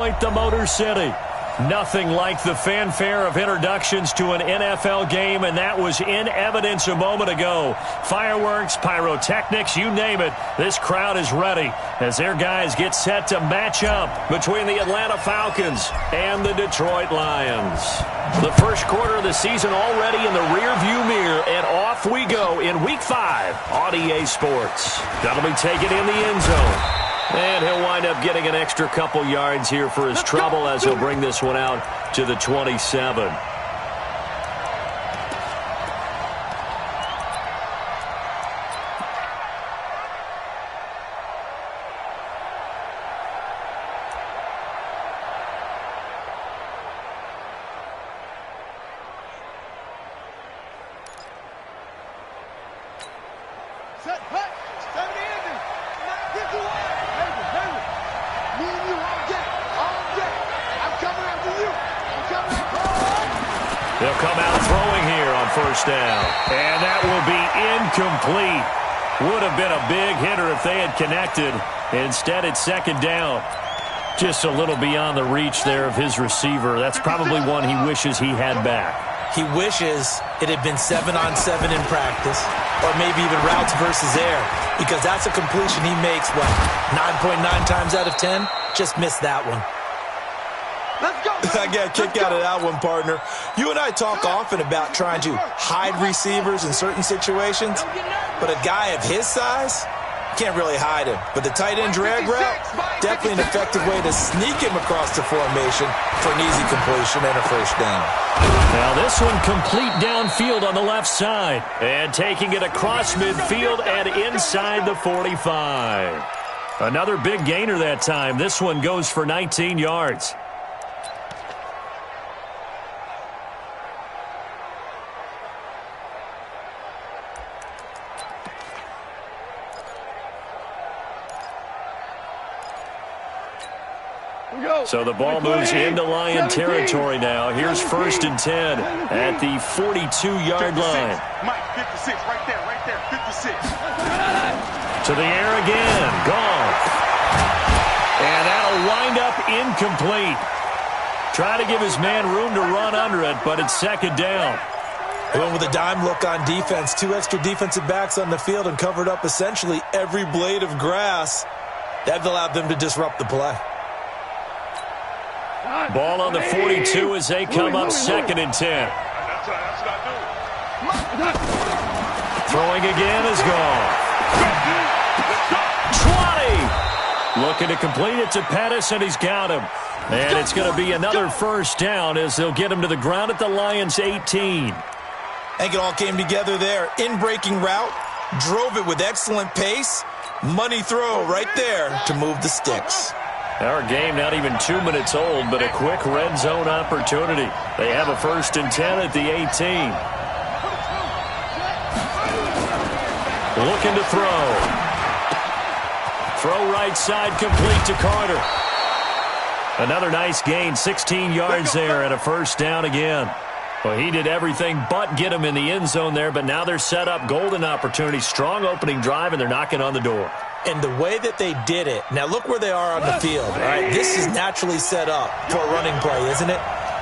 The Motor City. Nothing like the fanfare of introductions to an NFL game, and that was in evidence a moment ago. Fireworks, pyrotechnics, you name it. This crowd is ready as their guys get set to match up between the Atlanta Falcons and the Detroit Lions. The first quarter of the season already in the rearview mirror, and off we go in Week 5 on EA Sports. That'll be taken in the end zone. And he'll wind up getting an extra couple yards here for his trouble as he'll bring this one out to the 27. They'll come out throwing here on first down. And that will be incomplete. Would have been a big hitter if they had connected. Instead, it's second down. Just a little beyond the reach there of his receiver. That's probably one he wishes he had back. He wishes it had been 7-on-7 in practice, or maybe even routes versus air, because that's a completion he makes, 9.9 times out of 10? Just missed that one. I got a kick out of that one, partner. You and I talk often about trying to hide receivers in certain situations, but a guy of his size can't really hide him. But the tight end drag route, definitely an effective way to sneak him across the formation for an easy completion and a first down. Now this one complete downfield on the left side, and taking it across midfield and inside the 45. Another big gainer that time. This one goes for 19 yards. So the ball moves into Lion territory now. Here's 1st and 10 at the 42-yard line. Mike, 56, right there, 56. To the air again, gone. And that'll wind up incomplete. Try to give his man room to run under it, but it's second down. They went with a dime look on defense. 2 extra defensive backs on the field and covered up essentially every blade of grass. That allowed them to disrupt the play. Ball on the 42 as they come up 2nd and 10. Throwing again is gone. 20! Looking to complete it to Pettis, and he's got him. And it's going to be another first down as they'll get him to the ground at the Lions' 18. I think it all came together there. In-breaking route, drove it with excellent pace. Money throw right there to move the sticks. Our game not even 2 minutes old, but a quick red zone opportunity. They have a 1st and 10 at the 18. Looking to throw. Throw right side complete to Carter. Another nice gain, 16 yards there and a first down again. Well, he did everything but get him in the end zone there, but now they're set up, golden opportunity, strong opening drive, and they're knocking on the door. And the way that they did it, now look where they are on the field. All right, this is naturally set up for a running play, isn't it?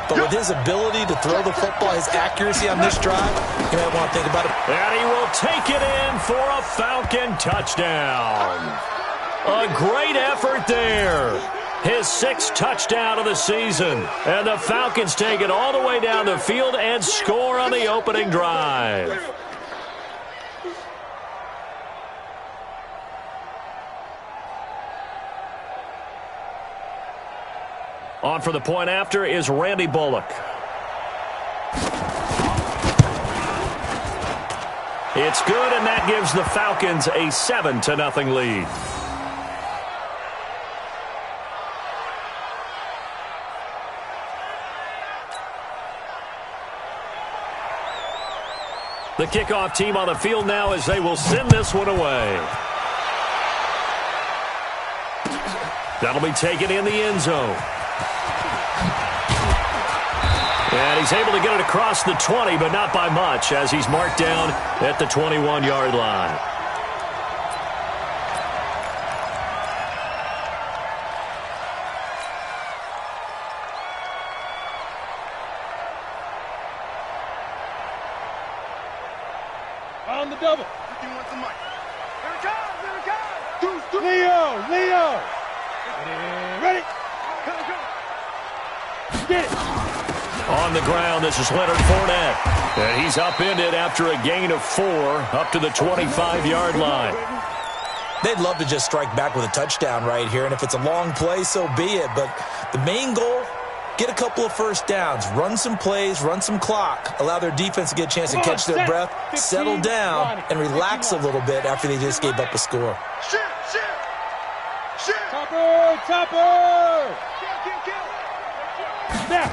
But with his ability to throw the football, his accuracy on this drive, you might want to think about it. And he will take it in for a Falcon touchdown. A great effort there. His 6th touchdown of the season. And the Falcons take it all the way down the field and score on the opening drive. On for the point after is Randy Bullock. It's good, and that gives the Falcons a 7-0 lead. The kickoff team on the field now as they will send this one away. That'll be taken in the end zone. And he's able to get it across the 20, but not by much, as he's marked down at the 21-yard line. On the double. You want the mic. Here it comes. Here it comes. Leo. Ready? Get it. On the ground, this is Leonard Fournette. And he's upended after a gain of 4 up to the 25-yard line. They'd love to just strike back with a touchdown right here, and if it's a long play, so be it. But the main goal, get a couple of first downs, run some plays, run some clock, allow their defense to get a chance to catch their breath, settle down, and relax a little bit after they just gave up a score. Topper! Now.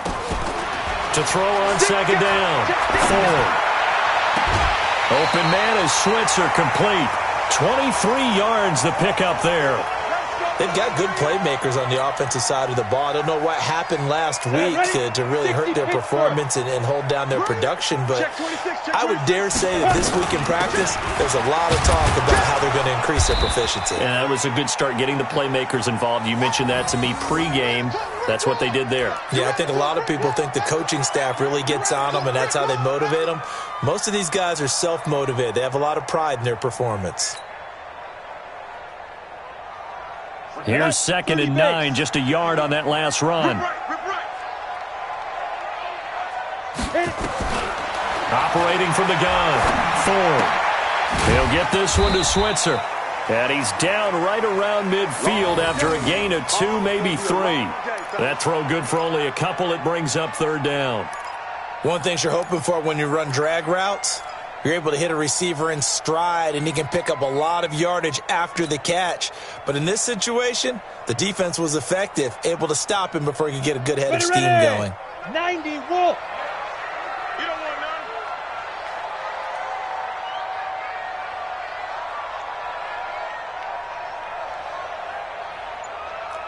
To throw on second down. Ford. Open man is Switzer, complete. 23 yards the pickup there. They've got good playmakers on the offensive side of the ball. I don't know what happened last week to really hurt their performance and hold down their production, but I would dare say that this week in practice, there's a lot of talk about how they're going to increase their proficiency. Yeah, that was a good start getting the playmakers involved. You mentioned that to me pregame. That's what they did there. Yeah, I think a lot of people think the coaching staff really gets on them, and that's how they motivate them. Most of these guys are self-motivated. They have a lot of pride in their performance. Here's 2nd and 9, just a yard on that last run. Operating from the gun, Ford. He'll get this one to Switzer. And he's down right around midfield after a gain of 2, maybe 3. That throw good for only a couple. It brings up 3rd down. One thing you're hoping for when you run drag routes, you're able to hit a receiver in stride, and he can pick up a lot of yardage after the catch. But in this situation, the defense was effective, able to stop him before he could get a good head of steam going. 90 Wolf. You don't want none.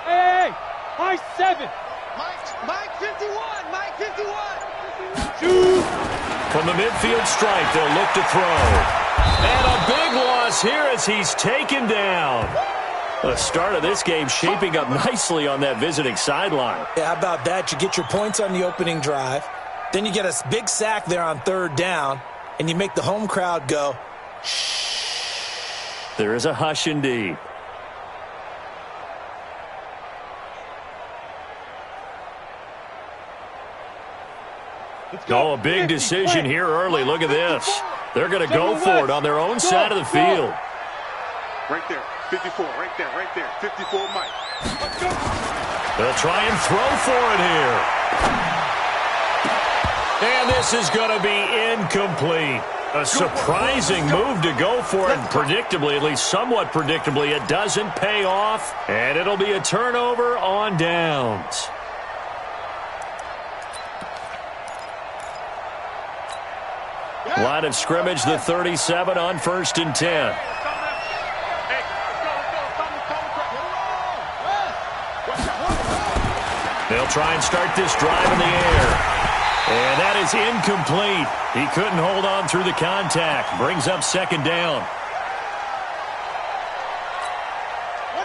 Hey, high 7. Mike 51. Mike 51. Shoot. From the midfield stripe, they'll look to throw. And a big loss here as he's taken down. The start of this game shaping up nicely on that visiting sideline. Yeah, how about that? You get your points on the opening drive. Then you get a big sack there on 3rd down, and you make the home crowd go, shh. There is a hush indeed. Oh, a big decision here early. Look at this. They're going to go for it on their own side of the field. Right there. 54. Right there. 54, Mike. They'll try and throw for it here. And this is going to be incomplete. A surprising move to go for it. Predictably, at least somewhat predictably, it doesn't pay off. And it'll be a turnover on downs. Line of scrimmage, the 37 on 1st and 10. They'll try and start this drive in the air. And that is incomplete. He couldn't hold on through the contact. Brings up 2nd down.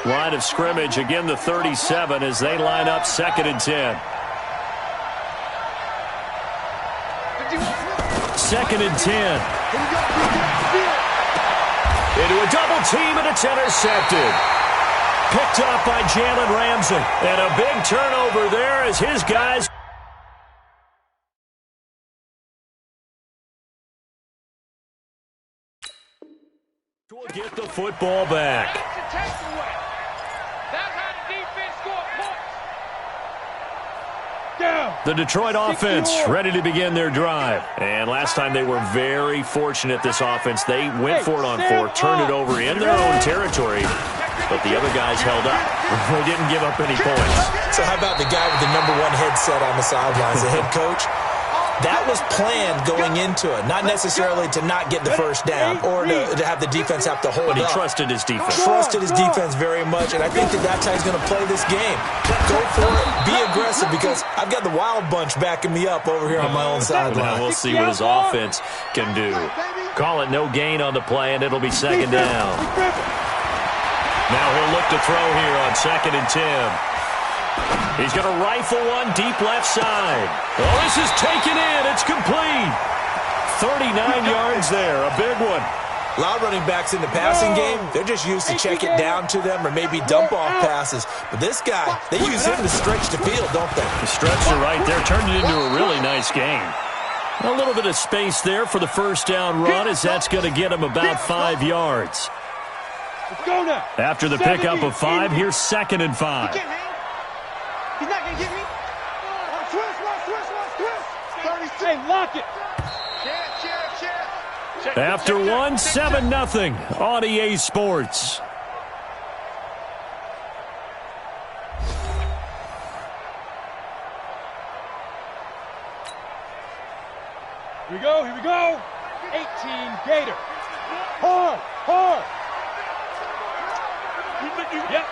Line of scrimmage, again the 37 as they line up 2nd and 10. 2nd and 10. Into a double team, and it's intercepted. Picked up by Jalen Ramsey. And a big turnover there as his guys will get the football back. The Detroit offense ready to begin their drive. And last time they were very fortunate, this offense. They went for it on 4, turned it over in their own territory, but the other guys held up. They didn't give up any points. So how about the guy with the #1 headset on the sidelines, the head coach? That was planned going into it, not necessarily to not get the first down or to have the defense have to hold up. But he trusted his defense. Trusted his defense very much, and I think that's how he's going to play this game. Go for it, be aggressive, because I've got the wild bunch backing me up over here on my own sideline. Now we'll see what his offense can do. Call it no gain on the play, and it'll be 2nd down. Now he'll look to throw here on 2nd and 10. He's going to rifle one deep left side. Oh, this is taken in. It's complete. 39 yards there. A big one. A lot of running backs in the passing game, they're just used to check it down to them or maybe dump off passes. But this guy, they use him to stretch the field, don't they? The stretcher right there turned it into a really nice game. A little bit of space there for the first down run, as that's going to get him about 5 yards. Let's go now. After the pickup of 5, here's 2nd and 5. He's not going to get me. Twist. Hey, lock it. After 1, 7-0 on EA Sports. Here we go. 18 Gator. Hard. Yep.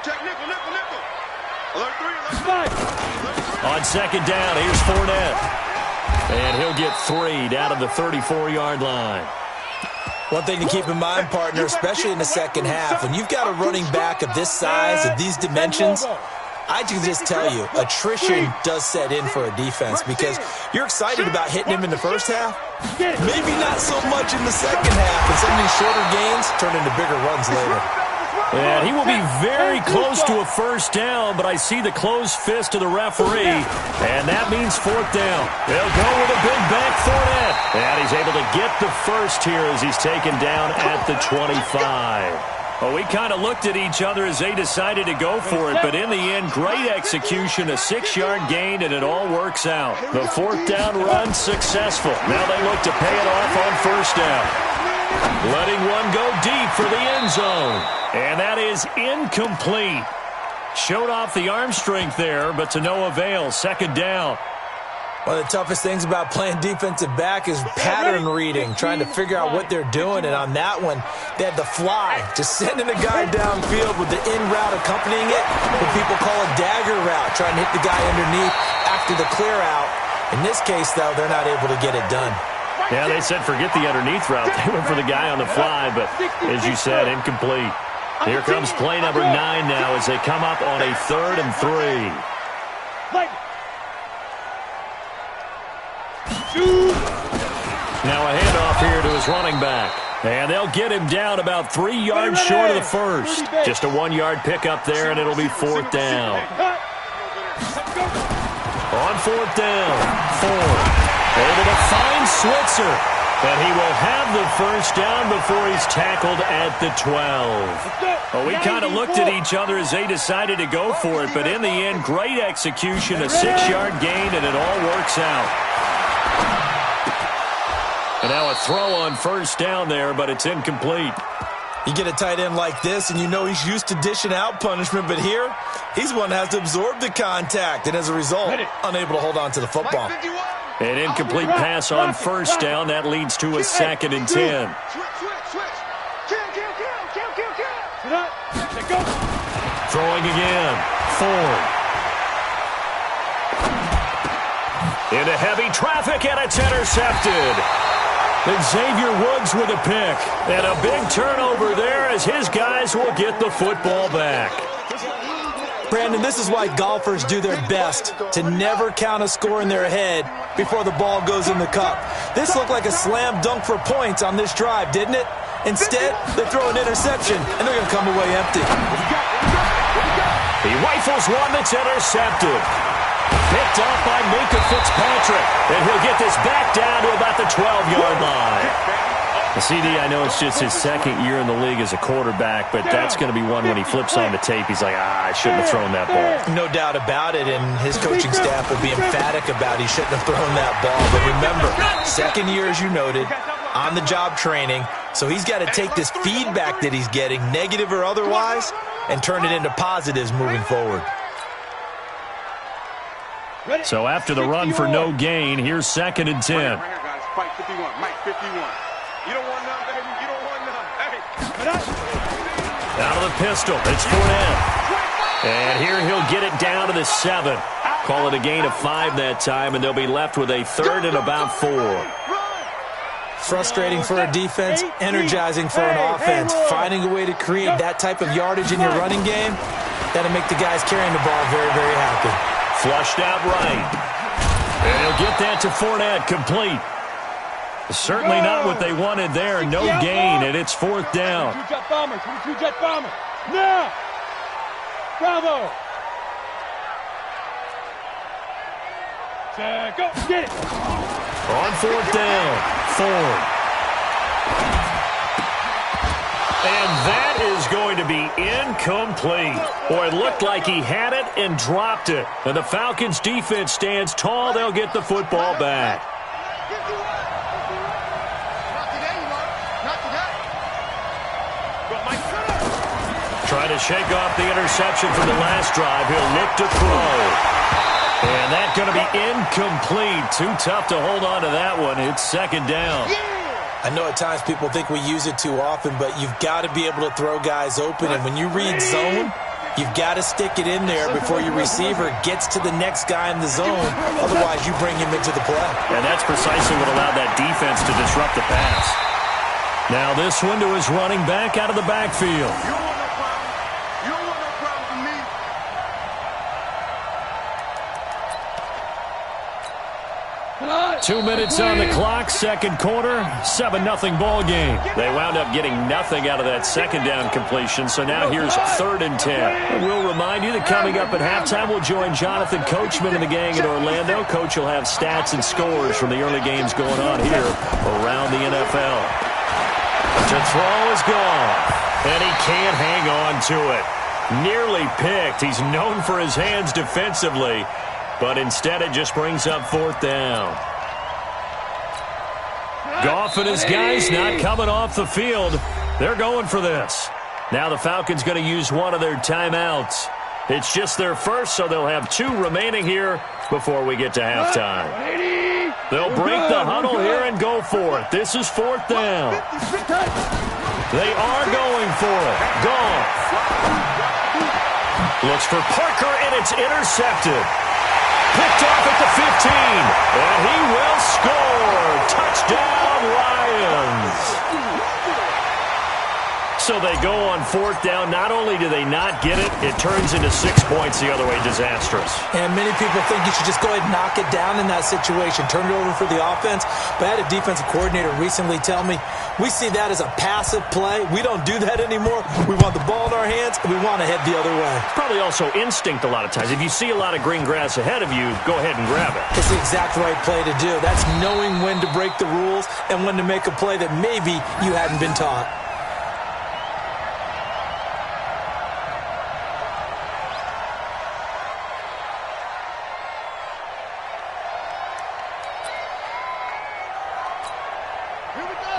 Check nickel. Alert 3. Slide. On 2nd down, here's Fournette. And he'll get 3 down to the 34-yard line. One thing to keep in mind, partner, especially in the second half, when you've got a running back of this size, of these dimensions, I can just tell you, attrition does set in for a defense because you're excited about hitting him in the first half. Maybe not so much in the second half, and some of these shorter gains turn into bigger runs later. And he will be very close to a first down, but I see the closed fist of the referee, and that means 4th down. They'll go with a big back Fournette, and he's able to get the first here as he's taken down at the 25. Well, we kind of looked at each other as they decided to go for it, but in the end, great execution, a 6-yard gain, and it all works out. The 4th down run successful. Now they look to pay it off on first down. Letting one go deep for the end zone. And that is incomplete. Showed off the arm strength there, but to no avail. 2nd down. One of the toughest things about playing defensive back is pattern reading, trying to figure out what they're doing. And on that one, they had the fly, just sending a guy downfield with the in route accompanying it, what people call a dagger route, trying to hit the guy underneath after the clear out. In this case, though, they're not able to get it done. Yeah, they said forget the underneath route. They went for the guy on the fly, but as you said, incomplete. Here comes play number 9 now as they come up on a 3rd and 3. Now a handoff here to his running back. And they'll get him down about 3 yards short of the first. Just a 1-yard pickup there, and it'll be 4th down. On 4th down, Ford able to find Switzer. And he will have the first down before he's tackled at the 12. Well, we kind of looked at each other as they decided to go for it, but in the end, great execution, a 6-yard gain, and it all works out. And now a throw on first down there, but it's incomplete. You get a tight end like this, and you know he's used to dishing out punishment, but here, he's one that has to absorb the contact, and as a result, unable to hold on to the football. An incomplete pass on first down. That leads to a 2nd and 10. Throwing again. Ford. Into heavy traffic, and it's intercepted. Xavier Woods with a pick. And a big turnover there as his guys will get the football back. Brandon, this is why golfers do their best to never count a score in their head before the ball goes in the cup. This looked like a slam dunk for points on this drive, didn't it? Instead, they throw an interception, and they're going to come away empty. He rifles one that's intercepted. Picked off by Minka Fitzpatrick, and he'll get this back down to about the 12-yard line. The CD, I know it's just his 2nd year in the league as a quarterback, but that's going to be one when he flips on the tape, he's like, I shouldn't have thrown that ball. No doubt about it, and his coaching staff will be emphatic about he shouldn't have thrown that ball. But remember, 2nd year, as you noted, on-the-job training, so he's got to take this feedback that he's getting, negative or otherwise, and turn it into positives moving forward. So after the run for no gain, here's 2nd and 10. Right here, guys. Fight 51. Mike 51. You don't want none, baby. You don't want none. Hey. Out of the pistol. It's Fournette. And here he'll get it down to the 7. Call it a gain of 5 that time, and they'll be left with a 3rd and about 4. Frustrating for a defense, energizing for an offense. Finding a way to create that type of yardage in your running game, that'll make the guys carrying the ball very, very happy. Flushed out right. And he'll get that to Fournette, complete. Certainly not what they wanted there. No gain, and it's 4th down. 22 jet bomber, 22 jet bomber. Now! Bravo! Go, get it! On 4th down, Ford. And that is going to be incomplete. Boy, it looked like he had it and dropped it. And the Falcons' defense stands tall. They'll get the football back. Trying to shake off the interception from the last drive. He'll look to throw. And that's going to be incomplete. Too tough to hold on to that one. It's 2nd down. I know at times people think we use it too often, but you've got to be able to throw guys open. And when you read zone, you've got to stick it in there before your receiver gets to the next guy in the zone. Otherwise, you bring him into the play. And that's precisely what allowed that defense to disrupt the pass. Now this one to his running back out of the backfield. 2 minutes on the clock, 2nd quarter, 7-0 ball game. They wound up getting nothing out of that 2nd down completion, so now here's 3rd and 10. And we'll remind you that coming up at halftime, we'll join Jonathan Coachman and the gang in Orlando. Coach will have stats and scores from the early games going on here around the NFL. To throw is gone, and he can't hang on to it. Nearly picked. He's known for his hands defensively, but instead it just brings up 4th down. Goff and his guys not coming off the field. They're going for this. Now the Falcons going to use one of their timeouts. It's just their first, so they'll have 2 remaining here before we get to halftime. They'll break the huddle here and go for it. This is 4th down. They are going for it. Goff looks for Parker, and it's intercepted. Picked off at the 15, and he will score. Touchdown, Lions. So they go on 4th down. Not only do they not get it, it turns into 6 points the other way. Disastrous. And many people think you should just go ahead and knock it down in that situation. Turn it over for the offense. But I had a defensive coordinator recently tell me, we see that as a passive play. We don't do that anymore. We want the ball in our hands, and we want to head the other way. Probably also instinct a lot of times. If you see a lot of green grass ahead of you, go ahead and grab it. It's the exact right play to do. That's knowing when to break the rules and when to make a play that maybe you hadn't been taught.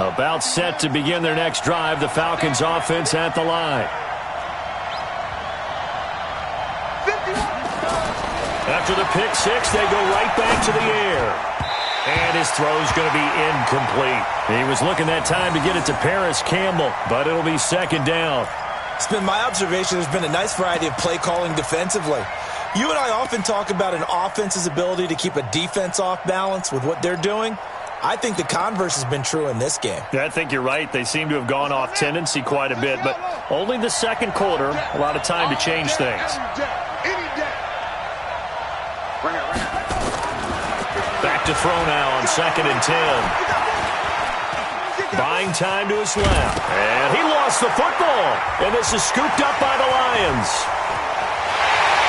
About set to begin their next drive, the Falcons offense at the line. After the pick 6, they go right back to the air. And his throw's going to be incomplete. He was looking that time to get it to Paris Campbell, but it'll be 2nd down. It's been my observation there's been a nice variety of play calling defensively. You and I often talk about an offense's ability to keep a defense off balance with what they're doing. I think the converse has been true in this game. Yeah, I think you're right. They seem to have gone off tendency quite a bit, but only the 2nd quarter, a lot of time to change things. Back to throw now on 2nd and 10. Buying time to his left. And he lost the football. And this is scooped up by the Lions.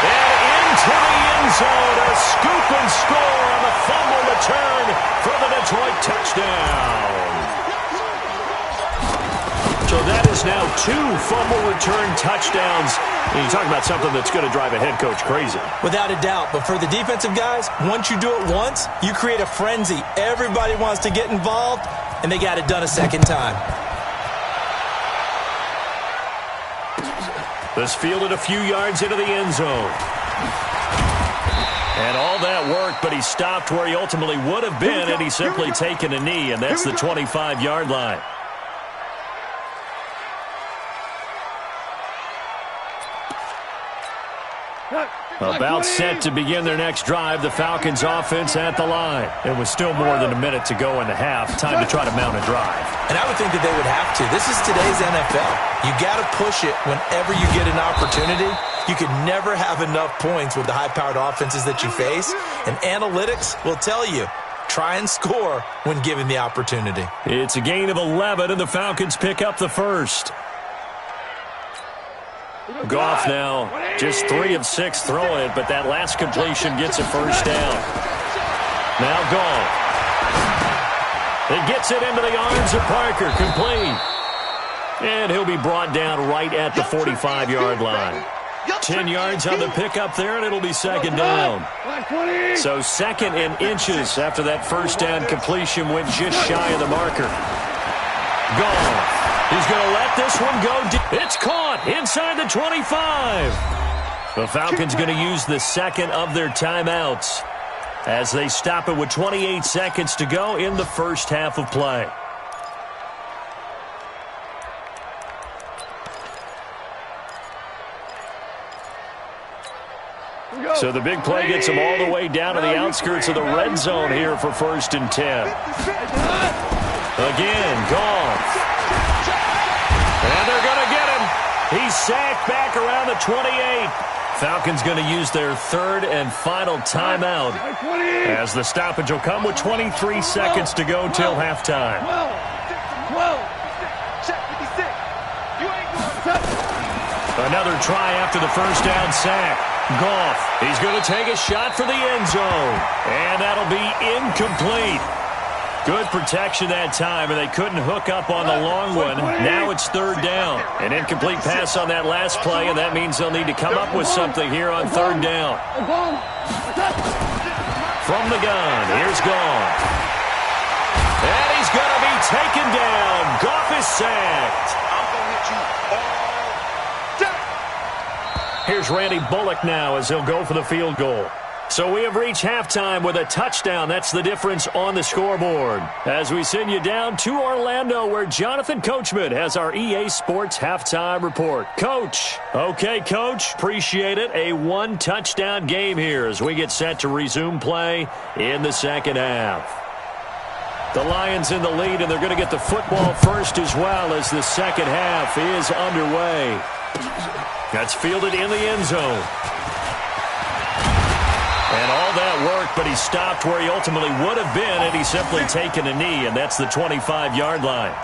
And into the end zone, a scoop and score on the fumble return for the Detroit touchdown. So that is now 2 fumble return touchdowns. And you talk about something that's going to drive a head coach crazy. Without a doubt. But for the defensive guys, once you do it once, you create a frenzy. Everybody wants to get involved, and they got it done a 2nd time. This fielded a few yards into the end zone. And all that worked, but he stopped where he ultimately would have been, and he's simply taken a knee, and that's the 25-yard line. About set to begin their next drive, the Falcons offense at the line. It was still more than a minute to go in the half. Time to try to mount a drive. And I would think that they would have to. This is today's NFL. You got to push it whenever you get an opportunity. You could never have enough points with the high-powered offenses that you face. And analytics will tell you, try and score when given the opportunity. It's a gain of 11, and the Falcons pick up the first. Goff now just 3 of 6 throwing it, but that last completion gets a first down. Now Goff. He gets it into the arms of Parker, complete. And he'll be brought down right at the 45-yard line. 10 yards on the pickup there, and it'll be second down. So second and inches after that first down completion went just shy of the marker. Goff. He's going to let this one go deep. It's caught inside the 25. The Falcons going to use the second of their timeouts as they stop it with 28 seconds to go in the first half of play. So the big play gets them all the way down to the outskirts of the red zone here for 1st and 10. Again, Goff. And they're going to get him. He's sacked back around the 28. Falcons going to use their third and final timeout as the stoppage will come with 23 seconds to go till halftime. Another try after the first down sack. Goff, he's going to take a shot for the end zone. And that'll be incomplete. Good protection that time, and they couldn't hook up on the long one. Now it's third down. An incomplete pass on that last play, and that means they'll need to come up with something here on third down. From the gun, here's Goff. And he's going to be taken down. Goff is sacked. I'm going to hit you all day. Here's Randy Bullock now as he'll go for the field goal. So we have reached halftime with a touchdown. That's the difference on the scoreboard. As we send you down to Orlando, where Jonathan Coachman has our EA Sports halftime report. Coach. Okay, Coach. Appreciate it. A one-touchdown game here as we get set to resume play in the second half. The Lions in the lead, and they're going to get the football first as well as the second half is underway. That's fielded in the end zone. And all that work, but he stopped where he ultimately would have been had he simply taken a knee, and that's the 25-yard line.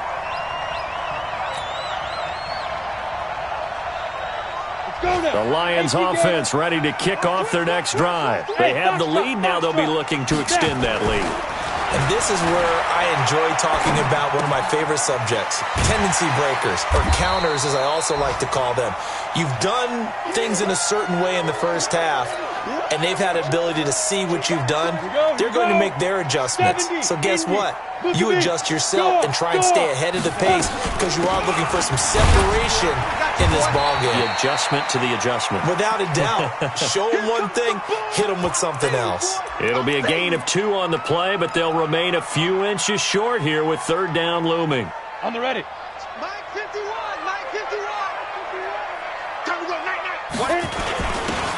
The Lions offense ready to kick off their next drive. They have the lead. Now they'll be looking to extend that lead. And this is where I enjoy talking about one of my favorite subjects, tendency breakers, or counters as I also like to call them. You've done things in a certain way in the first half, and they've had an ability to see what you've done. They're going to make their adjustments. So guess what? You adjust yourself and try and stay ahead of the pace because you are looking for some separation in this ballgame. The adjustment to the adjustment. Without a doubt. Show them one thing, hit them with something else. It'll be a gain of 2 on the play, but they'll remain a few inches short here with third down looming. On the ready. Mike 51, Mike 51. Time to go, night.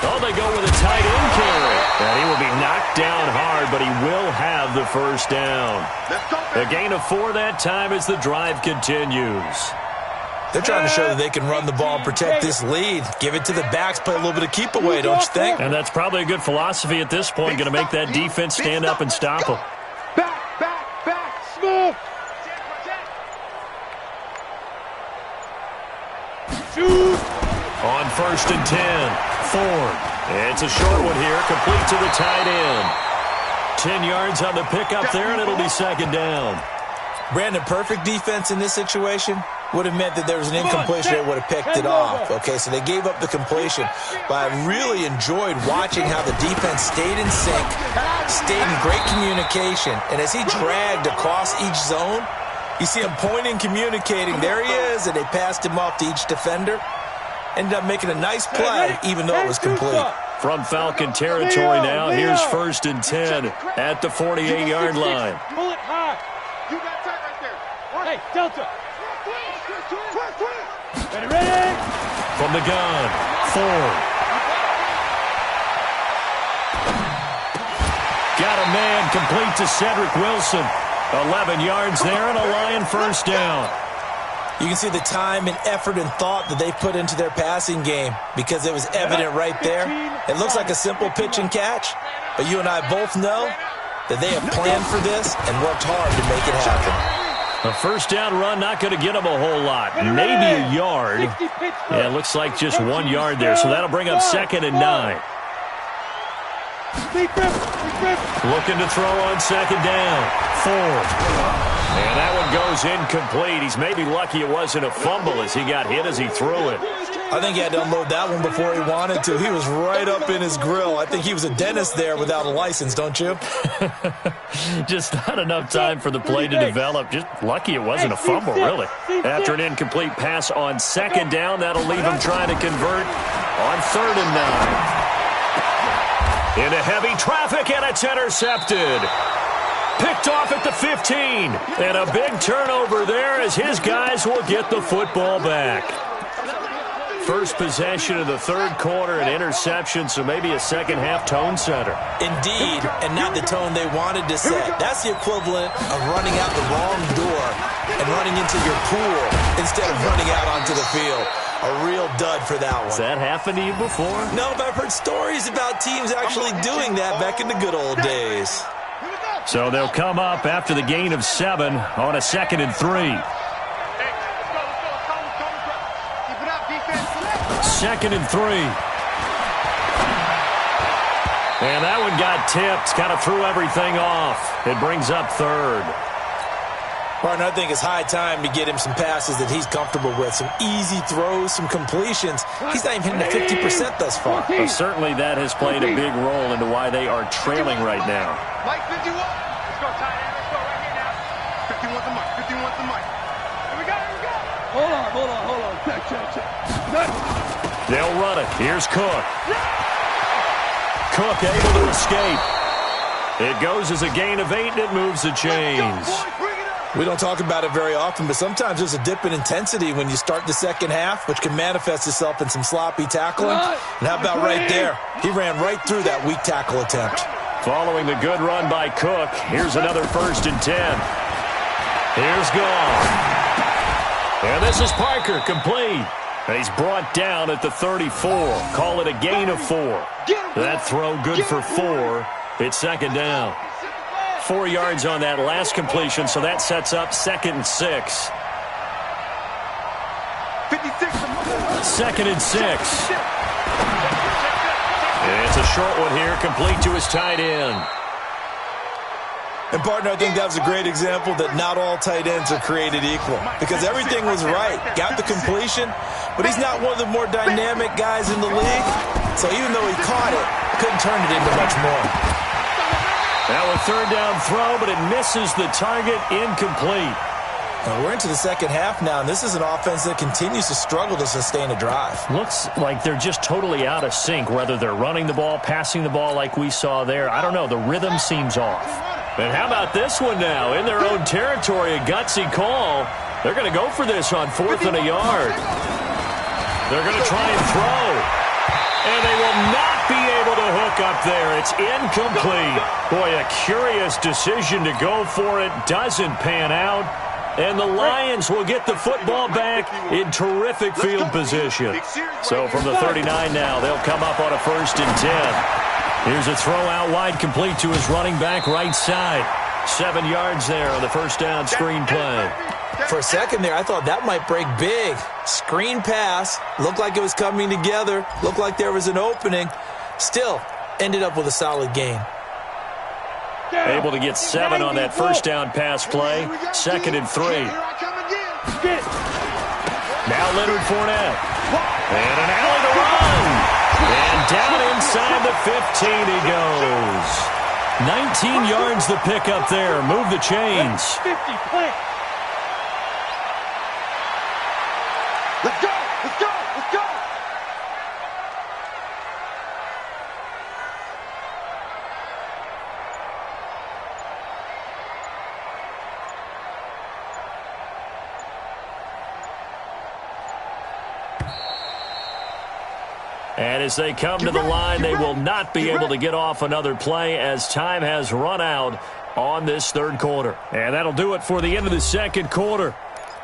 Oh, they go with a tight end carry. And he will be knocked down hard, but he will have the first down. A gain of 4 that time as the drive continues. They're trying to show that they can run the ball and protect this lead. Give it to the backs, play a little bit of keep away, don't you think? And that's probably a good philosophy at this point, going to make that defense stand up and stop them. Back, smooth. Shoot. On 1st and 10, Ford. It's a short one here, complete to the tight end. 10 yards on the pickup there, and it'll be second down. Brandon, perfect defense in this situation would have meant that there was an incompletion that would have picked it off. Okay, so they gave up the completion. But I really enjoyed watching how the defense stayed in sync, stayed in great communication. And as he dragged across each zone, you see him pointing, communicating. There he is, and they passed him off to each defender. Ended up making a nice play, even though it was complete. From Falcon territory now, here's 1st and 10 at the 48-yard line. Pull it high. You got tight right there. Hey, Delta. Ready? From the gun, Ford. Got a man complete to Cedric Wilson. 11 yards there and a Lion first down. You can see the time and effort and thought that they put into their passing game because it was evident right there. It looks like a simple pitch and catch, but you and I both know that they have planned for this and worked hard to make it happen. A first down run, not going to get them a whole lot. Maybe a yard. Yeah, it looks like just 1 yard there, so that'll bring up 2nd and 9. Looking to throw on 2nd down. 4. And that one goes incomplete. He's maybe lucky it wasn't a fumble as he got hit as he threw it. I think he had to unload that one before he wanted to. He was right up in his grill. I think he was a dentist there without a license, don't you? Just not enough time for the play to develop. Just lucky it wasn't a fumble, really. After an incomplete pass on 2nd down, that'll leave him trying to convert on 3rd and 9. Into heavy traffic, and it's intercepted. Picked off at the 15. And a big turnover there as his guys will get the football back. First possession of the 3rd quarter, an interception, so maybe a second-half tone setter. Indeed, and not the tone they wanted to set. That's the equivalent of running out the wrong door and running into your pool instead of running out onto the field. A real dud for that one. Has that happened to you before? No, but I've heard stories about teams actually doing that back in the good old days. So they'll come up after the gain of 7 on a 2nd and 3. 2nd and 3. And that one got tipped, kind of threw everything off. It brings up 3rd. Partner, I think it's high time to get him some passes that he's comfortable with. Some easy throws, some completions. He's not even hitting the 50% thus far. Well, certainly that has played a big role into why they are trailing right now. Mike 51. Let's go, tight end. Let's go right here now. 51's the mic. 51's the mic. Here we go. Here we go. Hold on. Check. They'll run it. Here's Cook. Cook able to escape. It goes as a gain of 8, and it moves the chains. We don't talk about it very often, but sometimes there's a dip in intensity when you start the second half, which can manifest itself in some sloppy tackling. And how about right there? He ran right through that weak tackle attempt. Following the good run by Cook, here's another 1st and 10. Here's Gall. And this is Parker, complete. And he's brought down at the 34. Call it a gain of 4. That throw good for 4. It's 2nd down. 4 yards on that last completion, so that sets up 2nd and 6. 2nd and 6. And it's a short one here, complete to his tight end. And, partner, I think that was a great example that not all tight ends are created equal because everything was right. Got the completion, but he's not one of the more dynamic guys in the league. So even though he caught it, couldn't turn it into much more. Now a 3rd down throw, but it misses the target, incomplete. Now we're into the second half now, and this is an offense that continues to struggle to sustain a drive. Looks like they're just totally out of sync, whether they're running the ball, passing the ball like we saw there. I don't know. The rhythm seems off. And how about this one now? In their own territory, a gutsy call. They're going to go for this on 4th and a yard. They're going to try and throw. And they will not be able to hook up there. It's incomplete. Boy, a curious decision to go for it. Doesn't pan out. And the Lions will get the football back in terrific field position. So from the 39 now, they'll come up on a 1st and 10. Here's a throw out wide, complete to his running back right side. 7 yards there on the 1st down screen play. For a second there, I thought that might break big. Screen pass. Looked like it was coming together. Looked like there was an opening. Still, ended up with a solid gain. Able to get 7 on that 1st down pass play. 2nd and 3. Now Leonard Fournette. And an alley to run. And down inside the 15 he goes. 19 yards the pickup there. Move the chains. 50, plant. Let's go! Let's go! Let's go! And as they come to the line, they will not be able to get off another play as time has run out on this 3rd quarter. And that'll do it for the end of the 2nd quarter.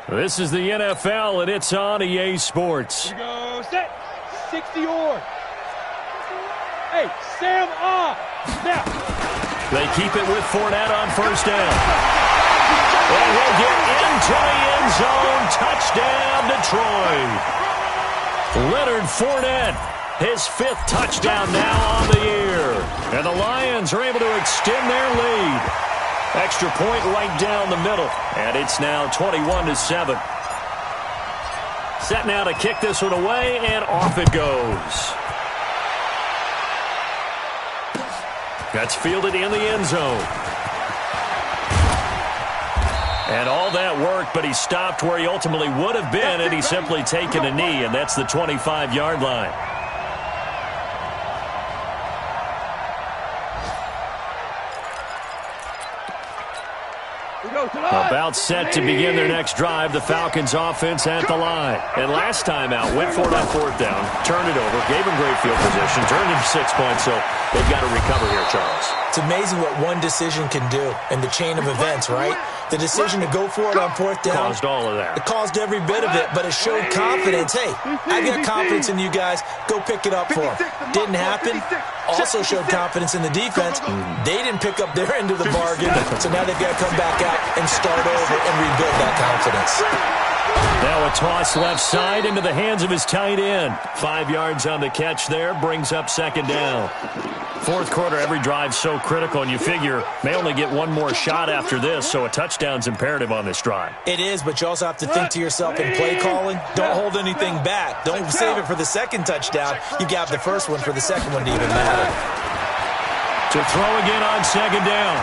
This is the NFL, and it's on EA Sports. Here we go, set. 60 or. Hey, Sam off. Now. They keep it with Fournette on first down. And he'll get into the end zone. Touchdown, Detroit. Leonard Fournette, his 5th touchdown now on the year. And the Lions are able to extend their lead. Extra point right down the middle. And it's now 21-7. Set now to kick this one away, and off it goes. That's fielded in the end zone. And all that work, but he stopped where he ultimately would have been had he simply taken a knee, and that's the 25-yard line. About set to begin their next drive, the Falcons offense at the line. And last time out, went for it on 4th down, turned it over, gave them great field position, turned into 6 points, so they've got to recover here, Charles. It's amazing what one decision can do in the chain of events, right? The decision to go for it on 4th down. Caused all of that. It caused every bit of it, but it showed confidence. Hey, I've got confidence in you guys. Go pick it up for them. Didn't happen. Also showed confidence in the defense. They didn't pick up their end of the bargain, so now they've got to come back out and start over and rebuild that confidence. Now a toss left side into the hands of his tight end. 5 yards on the catch there, brings up 2nd down. 4th quarter, every drive's so critical, and you figure may only get one more shot after this, so a touchdown's imperative on this drive. It is, but you also have to think to yourself in play calling, don't hold anything back. Don't save it for the 2nd touchdown. You got the 1st one for the 2nd one to even matter. To throw again on 2nd down.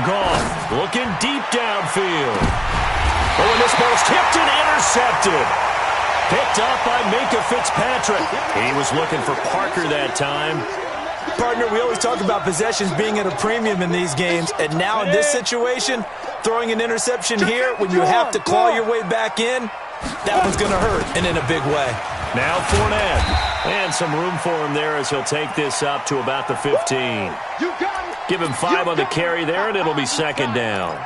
Goff looking deep downfield. Oh, and this ball's tipped and intercepted. Picked up by Minkah Fitzpatrick. He was looking for Parker that time. Partner, we always talk about possessions being at a premium in these games, and now in this situation, throwing an interception here when you have to claw your way back in, that one's going to hurt, and in a big way. Now Fournette. And some room for him there as he'll take this up to about the 15. Give him 5 on the carry there, and it'll be 2nd down.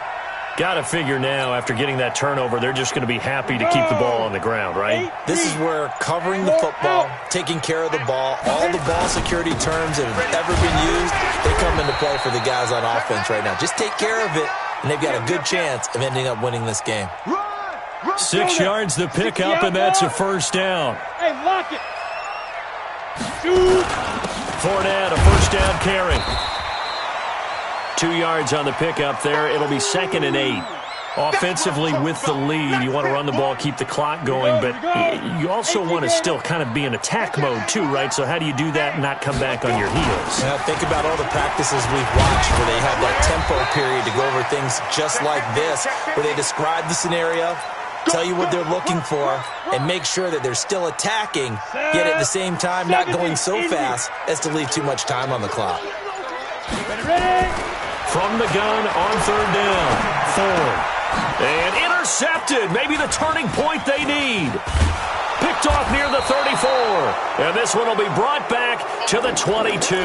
Got to figure now, after getting that turnover, they're just going to be happy to keep the ball on the ground, right? This is where covering the football, taking care of the ball, all the ball security terms that have ever been used, they come into play for the guys on offense right now. Just take care of it, and they've got a good chance of ending up winning this game. 6 yards the pickup, and that's a 1st down. Hey, lock it. Fournette, a 1st down carry. 2 yards on the pickup there. It'll be 2nd and 8. Offensively with the lead, you want to run the ball, keep the clock going, but you also want to still kind of be in attack mode too, right? So how do you do that and not come back on your heels? Yeah, think about all the practices we've watched where they have that tempo period to go over things just like this, where they describe the scenario, tell you what they're looking for, and make sure that they're still attacking, yet at the same time not going so fast as to leave too much time on the clock. From the gun on 3rd down. Ford. And intercepted. Maybe the turning point they need. Picked off near the 34. And this one will be brought back to the 22.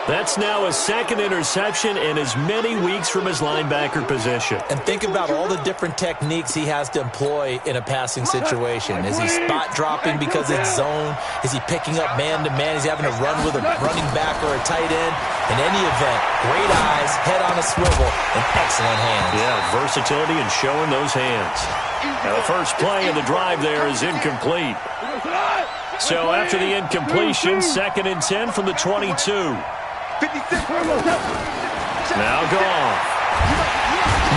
That's now his 2nd interception in as many weeks from his linebacker position. And think about all the different techniques he has to employ in a passing situation. Is he spot dropping because it's zone? Is he picking up man-to-man? Is he having to run with a running back or a tight end? In any event, great eyes, head on a swivel, and excellent hands. Yeah, versatility and showing those hands. Now the first play of the drive there is incomplete. So after the incompletion, 2nd and 10 from the 22. Now Goff.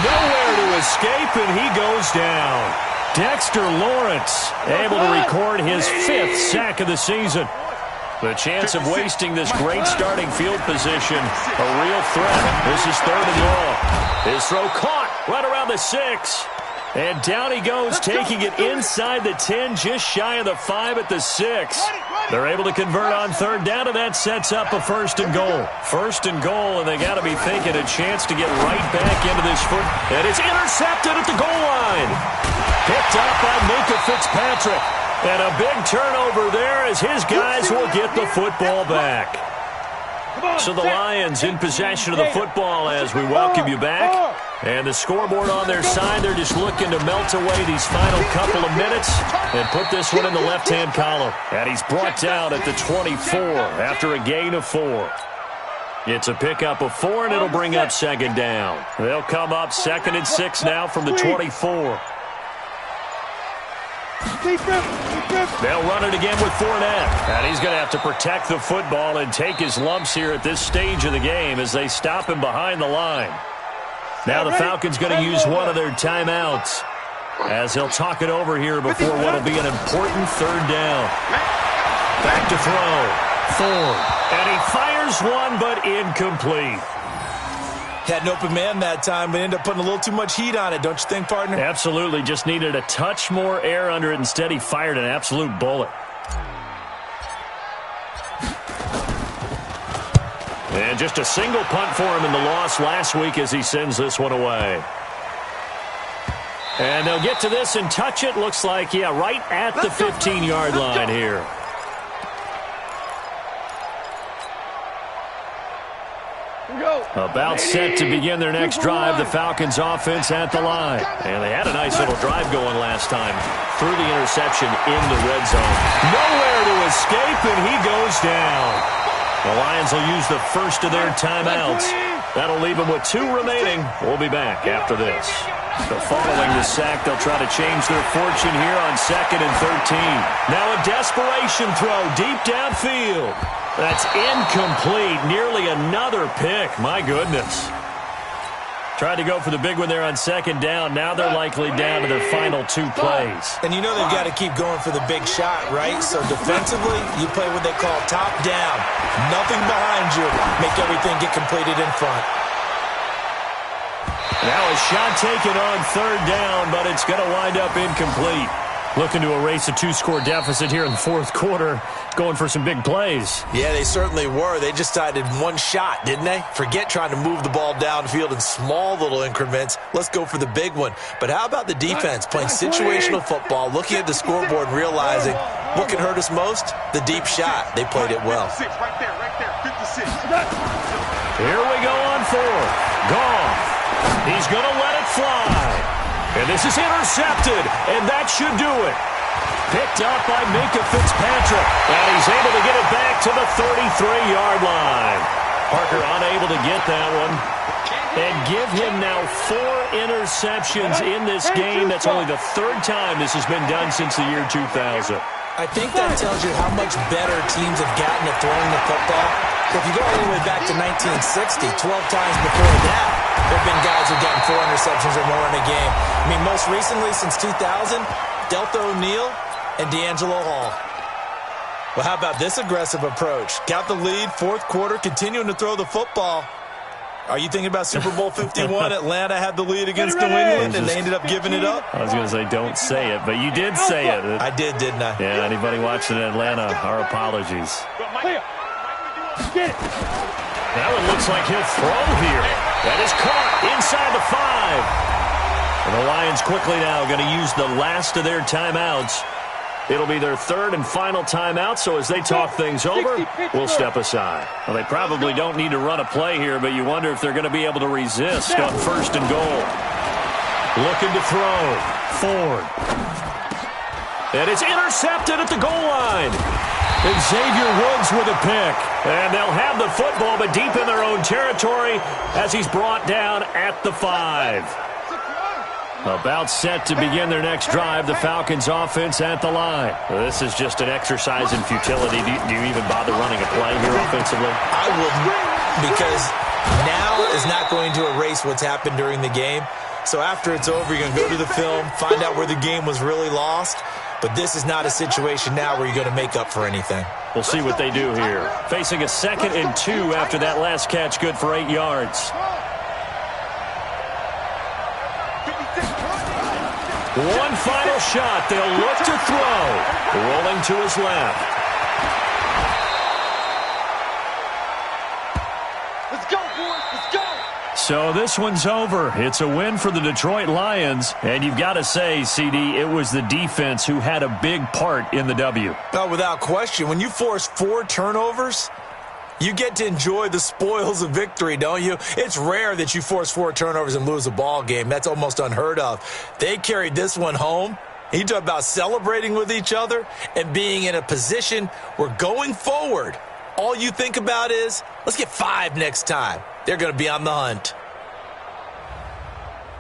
Nowhere to escape, and he goes down. Dexter Lawrence able to record his 5th sack of the season. The chance of wasting this great starting field position, a real threat. This is 3rd and long. His throw caught right around the 6. And down he goes, taking it inside the 10, just shy of the 5 at the 6. They're able to convert on 3rd down, and that sets up a 1st and goal. 1st and goal, and they got to be thinking a chance to get right back into this foot. And it's intercepted at the goal line. Picked up by Minkah Fitzpatrick. And a big turnover there as his guys will get the football back. So the Lions in possession of the football as we welcome you back. And the scoreboard on their side, they're just looking to melt away these final couple of minutes and put this one in the left-hand column. And he's brought down at the 24 after a gain of 4. It's a pickup of 4, and it'll bring up second down. They'll come up 2nd and 6 now from the 24. They'll run it again with Fournette. And he's going to have to protect the football and take his lumps here at this stage of the game as they stop him behind the line. Now the Falcons going to use one of their timeouts as they'll talk it over here before what will be an important third down. Back to throw. Ford. And he fires one, but incomplete. Had an open man that time, but ended up putting a little too much heat on it, don't you think, partner? Absolutely. Just needed a touch more air under it. Instead, he fired an absolute bullet. And just a single punt for him in the loss last week as he sends this one away. And they'll get to this and touch it. Looks like, yeah, right at the 15-yard line here. About set to begin their next drive, the Falcons offense at the line. And they had a nice little drive going last time through the interception in the red zone. Nowhere to escape, and he goes down. The Lions will use the first of their timeouts. That'll leave them with 2 remaining. We'll be back after this. So following the sack, they'll try to change their fortune here on 2nd and 13. Now a desperation throw deep downfield. That's incomplete. Nearly another pick. My goodness. Tried to go for the big one there on 2nd down. Now they're likely down to their final 2 plays. And you know they've got to keep going for the big shot, right? So defensively, you play what they call top down. Nothing behind you. Make everything get completed in front. Now a shot taken on 3rd down, but it's going to wind up incomplete. Looking to erase a 2-score deficit here in the 4th quarter. Going for some big plays. Yeah, they certainly were. They just decided one shot, didn't they? Forget trying to move the ball downfield in small little increments. Let's go for the big one. But how about the defense playing situational football, looking at the scoreboard and realizing what can hurt us most? The deep shot. They played it well. Right there, 56. Here we go on 4th. Goff. He's going to let it fly. And this is intercepted, and that should do it. Picked up by Minkah Fitzpatrick, and he's able to get it back to the 33-yard line. Parker unable to get that one. And give him now 4 interceptions in this game. That's only the 3rd time this has been done since the year 2000. I think that tells you how much better teams have gotten at throwing the football. If you go all the way back to 1960, 12 times before that, there have been guys who've gotten 4 interceptions or more in a game. I mean, most recently, since 2000, Delta O'Neal and D'Angelo Hall. Well, how about this aggressive approach? Got the lead, 4th quarter, continuing to throw the football. Are you thinking about Super Bowl 51? Atlanta had the lead against New England, and they ended up giving it up? I was going to say, don't say it, but you did say it. I did, didn't I? Yeah, anybody watching in Atlanta, our apologies. That one looks like he'll throw here. That is caught inside the 5. And the Lions quickly now going to use the last of their timeouts. It'll be their 3rd and final timeout, so as they talk things over, we'll step aside. Well, they probably don't need to run a play here, but you wonder if they're going to be able to resist on 1st and goal. Looking to throw. Ford. And it's intercepted at the goal line. And Xavier Woods with a pick. And they'll have the football, but deep in their own territory as he's brought down at the 5. About set to begin their next drive, the Falcons offense at the line. This is just an exercise in futility. Do you even bother running a play here offensively? I wouldn't, because now is not going to erase what's happened during the game. So after it's over, you're going to go to the film, find out where the game was really lost. But this is not a situation now where you're going to make up for anything. We'll see what they do here. Facing a 2nd and 2 after that last catch, good for 8 yards. One final shot. They'll look to throw. Rolling to his left. Let's go, boys. Let's go. So this one's over. It's a win for the Detroit Lions. And you've got to say, CD, it was the defense who had a big part in the W. No, without question. When you force 4 turnovers, you get to enjoy the spoils of victory, don't you? It's rare that you force 4 turnovers and lose a ball game. That's almost unheard of. They carried this one home. You talk about celebrating with each other and being in a position where going forward, all you think about is, let's get 5 next time. They're going to be on the hunt.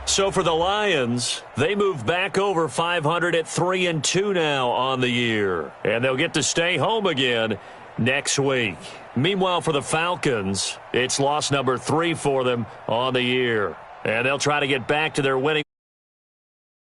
So for the Lions, they move back over 500 at 3-2 now on the year. And they'll get to stay home again next week. Meanwhile, for the Falcons, it's loss number 3 for them on the year. And they'll try to get back to their winning